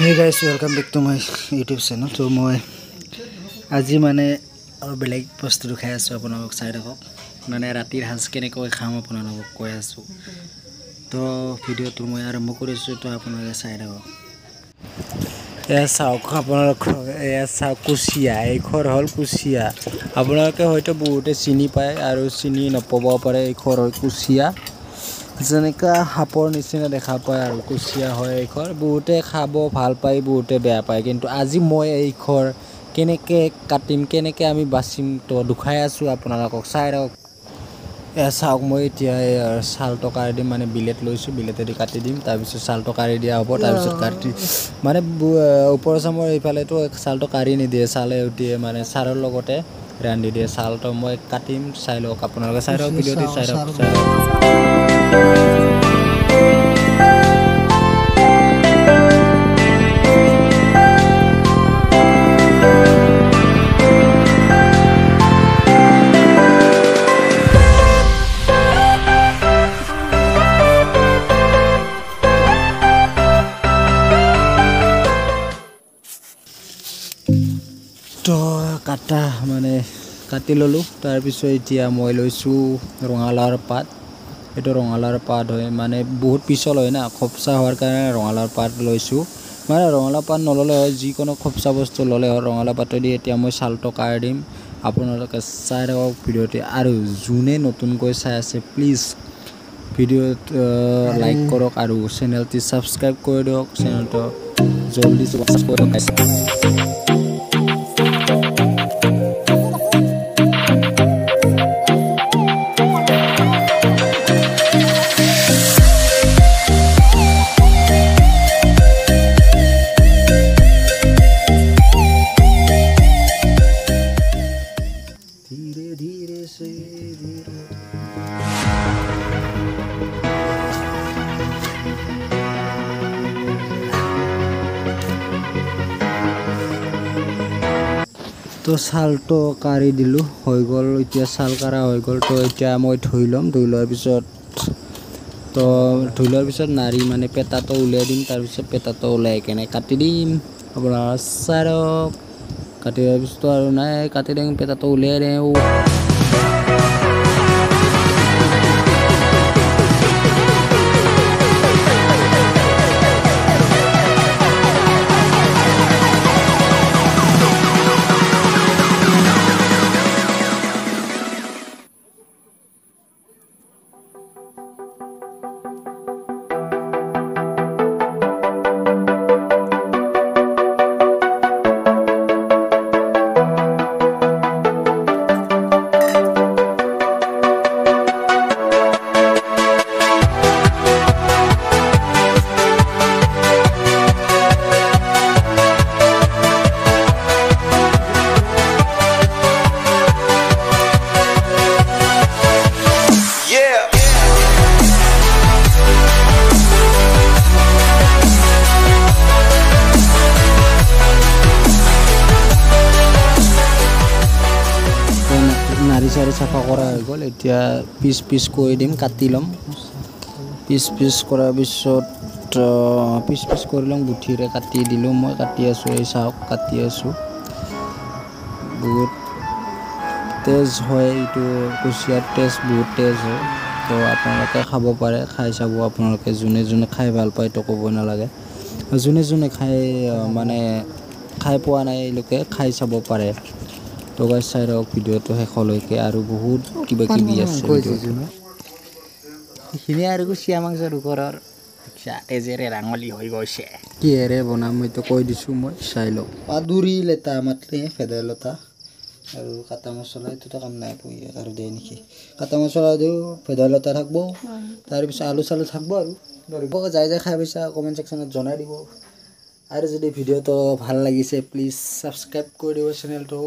Hey guys, welcome back to my YouTube channel. So moi আজি মানে আৰু বেলেগ বস্তু খাই আছো আপোনাক চাই ৰাখক মানে ৰাতিৰ হাজ কেনেকৈ খাম আপোনাক কৈ আছো তো ভিডিওটো মই আৰম্ভ কৰিছো তো আপোনালোকে চাই ৰাখক এয়া চাওক আপোনালোক এয়া চাওক কুচিয়া এই খৰ হল কুচিয়া আপোনালোকে হয়তো বহুতে চিনি পায় আৰু চিনি নপাব পাৰে এই খৰ হয় কুচিয়া যেনেকা হাপৰ নিচিনা দেখা পায় আৰু কুচিয়া হয় এই খৰ বহুতে খাব ভাল পায় বহুতে বেয়া পায় কিন্তু আজি মই এই খৰ কেনেকে কাটিম কেনেকে আমি বাচিম তো দুখাই আছো আপোনালোকক চাই ৰাখক এয়া চাওক মই এতিয়া চাল টকাৰে দিম মানে বিলেট লৈছো বিলেটেদি কাটি দিম তাৰ পিছত চাল টকাৰে দিয়া হ'ব তাৰ পিছত কাটি মানে ওপৰ চামৰ এইফালে তো চাল টকাৰি নিদিয়ে চালে উঠিয়ে মানে চাৰৰ লগতে ৰান্ধি দিয়ে চালটো মই কাটিম চাই লওক আপোনালোকে চাই ৰাখক ভিডিওটি চাই ৰাখক তো কাটা মানে কাটি ললো তাৰ পিছত এতিয়া মই লৈছো ৰঙালাওৰ পাত এটো ৰঙালাওৰ পাত হয় মানে বহুত পিছল হয় না খপসা হোৱাৰ কাৰণে ৰঙালাওৰ পাত লৈছো মানে ৰঙালাও পাত নললে হয় যিকোনো খপসা বস্তু ললে হয় ৰঙালাও পাত দি এতিয়া মই চালটো কাঢ়ি দিম আপোনালোকে চাই ৰাখক ভিডিওটি আৰু জুনে নতুনকৈ চাই আছে প্লিজ ভিডিওত লাইক কৰক আৰু চেনেলটি সাবস্ক্ৰাইব কৰি দিয়ক চেনেলটো জলদি সাবস্ক্ৰাইব কৰি দিয়ক धीरे से धीरे तो सालটো কাঢ়ি দিলো হৈ গল এতিয়া সাল কাঢ়া হৈ গল তো এতিয়া মই ধুই লম ধুই লোৱাৰ পিছত তো ধুই লোৱাৰ পিছত নাৰী মানে পেটাটো উলিয়াই দিম তাৰ পিছত পেটাটো উলাই কেনে কাটি দিম আপোনাৰ চাৰক কাটি দিয়াৰ পিছত আৰু নাই কাটি দিম পেটাটো উলিয়াই দিও নাৰী চাৰি চাফা কৰা হৈ গ'ল এতিয়া পিচ পিচ কৰি দিম কাটি লম পিচ পিচ কৰাৰ পিছত পিচ পিচ কৰি লম গুঠিৰে কাটি দিলোঁ মই কাটি আছো এই চাওক কাটি আছো বহুত তেজ হয় এইটো কুচিয়াৰ তেজ বহুত তেজ হয় তো আপোনালোকে খাব পাৰে খাই চাব আপোনালোকে যোনে যোনে খাই ভাল পায় তো ক'ব নালাগে যোনে যোনে খাই মানে খাই পোৱা নাই লোকে খাই চাব পাৰে তো গাইস চাই ৰাখক ভিডিওটো শেষলৈকে আৰু বহুত কিবা কিবি আছে এইখিনি আৰু কুচিয়া মাংসৰ ওপৰৰ তেজেৰে ৰাঙলি হৈ গৈছে কিহেৰে বনাম মইতো কৈ দিছোঁ মই চাই লওক পাদুৰি লেটা মাত্ৰে ভেদাইলতা আৰু কাটা মছলা এইটোতো কাম নাই আৰু দিয়ে নেকি কাটা মছলা দিওঁ ভেদাইলতা থাকিব তাৰপিছত আলু চালু থাকিব আৰু যাই যাই খাই পাইছা কমেণ্ট ছেকশ্যনত জনাই দিব আৰু যদি ভিডিওটো ভাল লাগিছে প্লিজ ছাবস্ক্ৰাইব কৰি দিব চেনেলটো